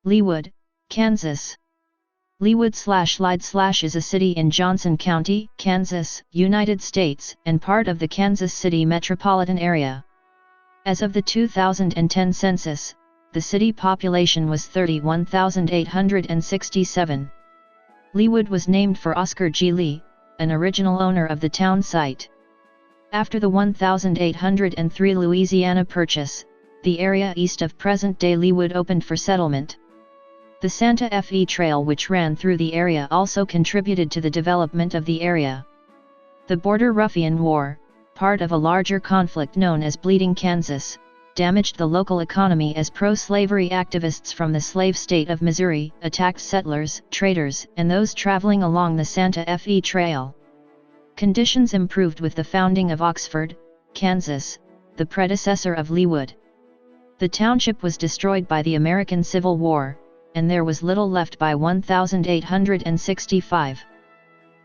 Leawood, Kansas. Leawood/Leawood is a city in Johnson County, Kansas, United States, and part of the Kansas City metropolitan area. As of the 2010 census, the city population was 31,867. Leawood was named for Oscar G. Lee, an original owner of the town site. After the 1803 Louisiana Purchase, the area east of present-day Leawood opened for settlement. The Santa Fe Trail which ran through the area also contributed to the development of the area. The Border Ruffian War, part of a larger conflict known as Bleeding Kansas, damaged the local economy as pro-slavery activists from the slave state of Missouri attacked settlers, traders, and those traveling along the Santa Fe Trail. Conditions improved with the founding of Oxford, Kansas, the predecessor of Leawood. The township was destroyed by the American Civil War, and there was little left by 1865.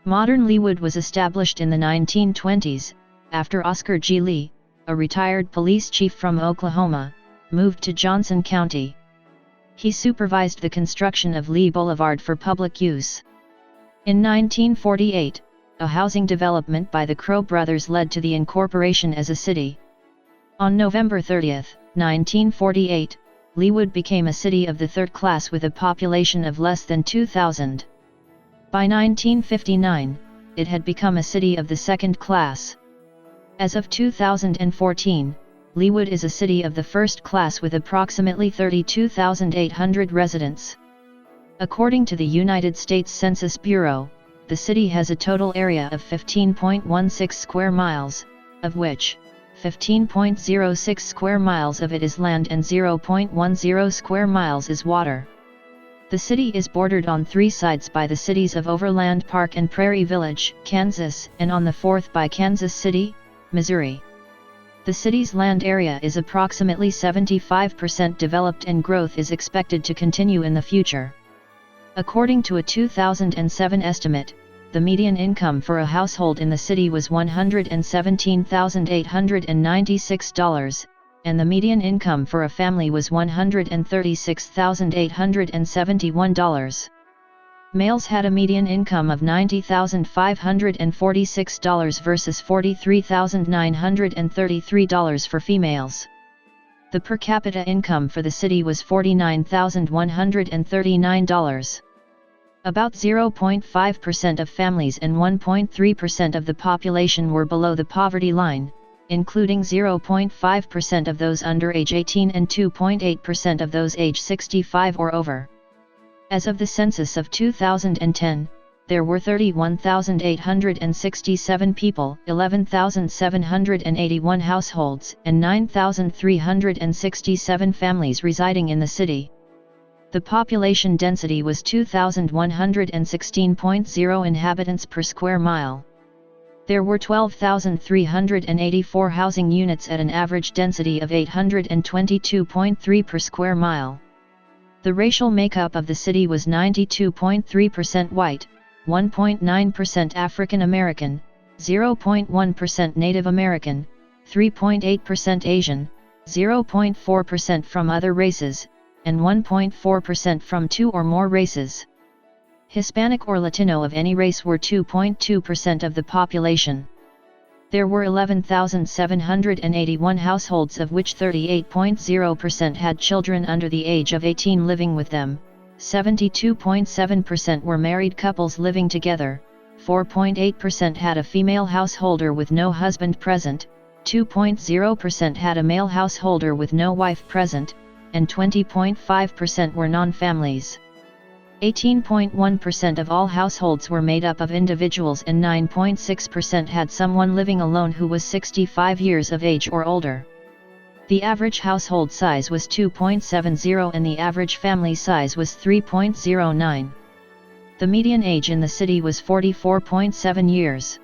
Modern Leawood was established in the 1920s, after Oscar G. Lee, a retired police chief from Oklahoma, moved to Johnson County. He supervised the construction of Lee Boulevard for public use. In 1948, a housing development by the Crow brothers led to the incorporation as a city. On November 30, 1948, Leawood became a city of the third class with a population of less than 2,000. By 1959, it had become a city of the second class. As of 2014, Leawood is a city of the first class with approximately 32,800 residents. According to the United States Census Bureau, the city has a total area of 15.16 square miles, of which 15.06 square miles of it is land and 0.10 square miles is water. The city is bordered on three sides by the cities of Overland Park and Prairie Village, Kansas, and on the fourth by Kansas City, Missouri. The city's land area is approximately 75% developed and growth is expected to continue in the future. According to a 2007 estimate, the median income for a household in the city was $117,896, and the median income for a family was $136,871. Males had a median income of $90,546 versus $43,933 for females. The per capita income for the city was $49,139. About 0.5% of families and 1.3% of the population were below the poverty line, including 0.5% of those under age 18 and 2.8% of those age 65 or over. As of the census of 2010, there were 31,867 people, 11,781 households, and 9,367 families residing in the city. The population density was 2,116.0 inhabitants per square mile. There were 12,384 housing units at an average density of 822.3 per square mile. The racial makeup of the city was 92.3% white, 1.9% African American, 0.1% Native American, 3.8% Asian, 0.4% from other races, and 1.4% from two or more races. Hispanic or Latino of any race were 2.2% of the population. There were 11,781 households of which 38.0% had children under the age of 18 living with them, 72.7% were married couples living together, 4.8% had a female householder with no husband present, 2.0% had a male householder with no wife present, and 20.5% were non-families. 18.1% of all households were made up of individuals and 9.6% had someone living alone who was 65 years of age or older. The average household size was 2.70 and the average family size was 3.09. The median age in the city was 44.7 years.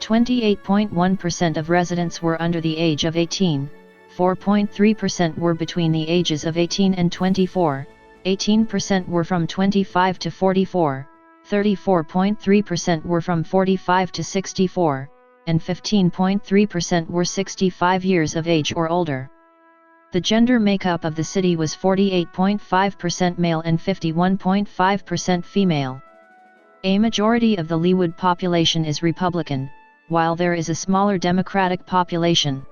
28.1% of residents were under the age of 18, 4.3% were between the ages of 18 and 24, 18% were from 25 to 44, 34.3% were from 45 to 64, and 15.3% were 65 years of age or older. The gender makeup of the city was 48.5% male and 51.5% female. A majority of the Leawood population is Republican, while there is a smaller Democratic population.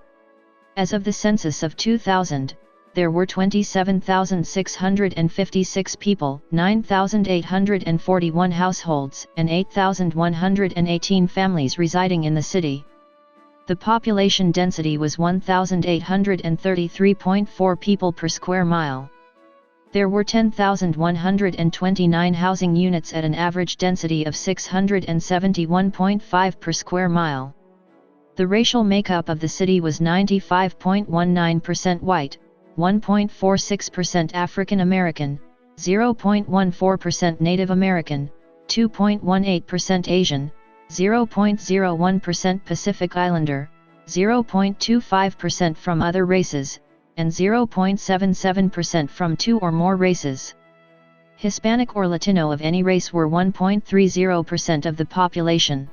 As of the census of 2000, there were 27,656 people, 9,841 households, and 8,118 families residing in the city. The population density was 1,833.4 people per square mile. There were 10,129 housing units at an average density of 671.5 per square mile. The racial makeup of the city was 95.19% white, 1.46% African American, 0.14% Native American, 2.18% Asian, 0.01% Pacific Islander, 0.25% from other races, and 0.77% from two or more races. Hispanic or Latino of any race were 1.30% of the population.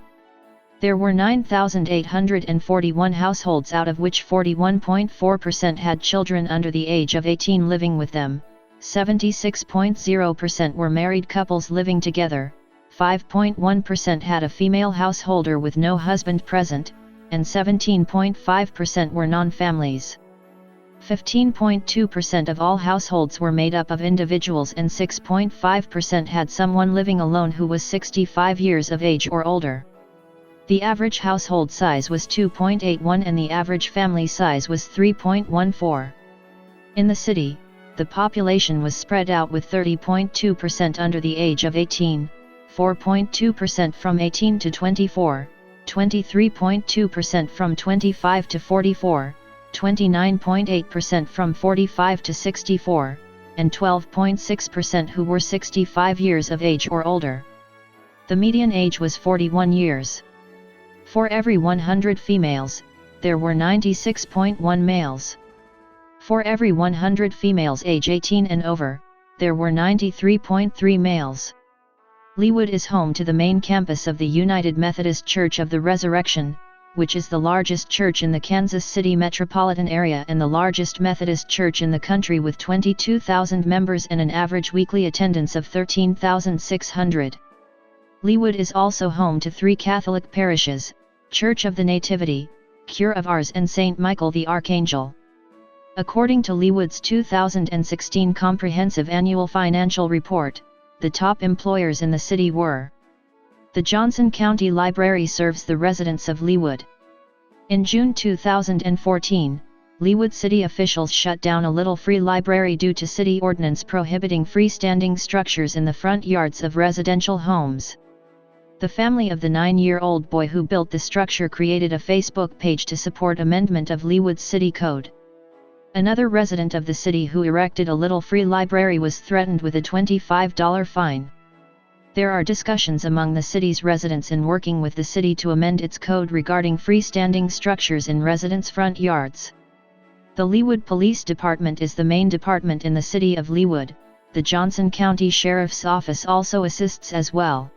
There were 9,841 households, out of which 41.4% had children under the age of 18 living with them, 76.0% were married couples living together, 5.1% had a female householder with no husband present, and 17.5% were non-families. 15.2% of all households were made up of individuals, and 6.5% had someone living alone who was 65 years of age or older. The average household size was 2.81 and the average family size was 3.14. In the city, the population was spread out with 30.2% under the age of 18, 4.2% from 18 to 24, 23.2% from 25 to 44, 29.8% from 45 to 64, and 12.6% who were 65 years of age or older. The median age was 41 years. For every 100 females, there were 96.1 males. For every 100 females age 18 and over, there were 93.3 males. Leawood is home to the main campus of the United Methodist Church of the Resurrection, which is the largest church in the Kansas City metropolitan area and the largest Methodist church in the country, with 22,000 members and an average weekly attendance of 13,600. Leawood is also home to 3 Catholic parishes: Church of the Nativity, Cure of Ars, and St. Michael the Archangel. According to Leawood's 2016 Comprehensive Annual Financial Report, the top employers in the city were: the Johnson County Library serves the residents of Leawood. In June 2014, Leawood city officials shut down a Little Free Library due to city ordinance prohibiting freestanding structures in the front yards of residential homes. The family of the 9-year-old boy who built the structure created a Facebook page to support amendment of Leawood's city code. Another resident of the city who erected a Little Free Library was threatened with a $25 fine. There are discussions among the city's residents in working with the city to amend its code regarding freestanding structures in residents' front yards. The Leawood Police Department is the main department in the city of Leawood. The Johnson County Sheriff's Office also assists as well.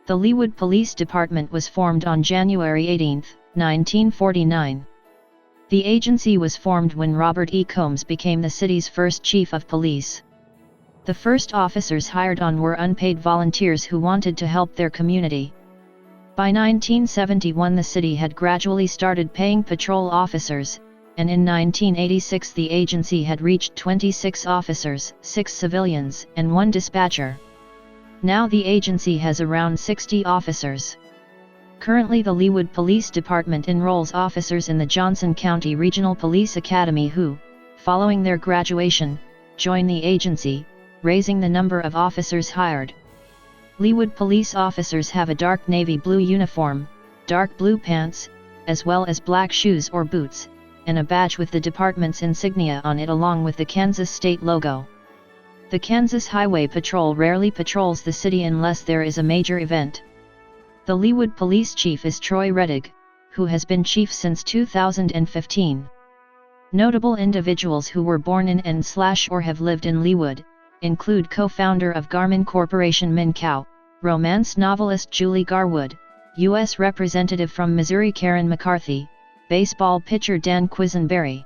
The Leawood Police Department was formed on January 18, 1949. The agency was formed when Robert E. Combs became the city's first chief of police. The first officers hired on were unpaid volunteers who wanted to help their community. By 1971 the city had gradually started paying patrol officers, and in 1986 the agency had reached 26 officers, 6 civilians, and 1 dispatcher. Now the agency has around 60 officers. Currently the Leawood Police Department enrolls officers in the Johnson County Regional Police Academy who, following their graduation, join the agency, raising the number of officers hired. Leawood police officers have a dark navy blue uniform, dark blue pants, as well as black shoes or boots, and a badge with the department's insignia on it along with the Kansas state logo. The Kansas Highway Patrol rarely patrols the city unless there is a major event. The Leawood Police Chief is Troy Reddick, who has been chief since 2015. Notable individuals who were born in and/or have lived in Leawood include co-founder of Garmin Corporation Min Cow, romance novelist Julie Garwood, U.S. Representative from Missouri Karen McCarthy, baseball pitcher Dan Quisenberry.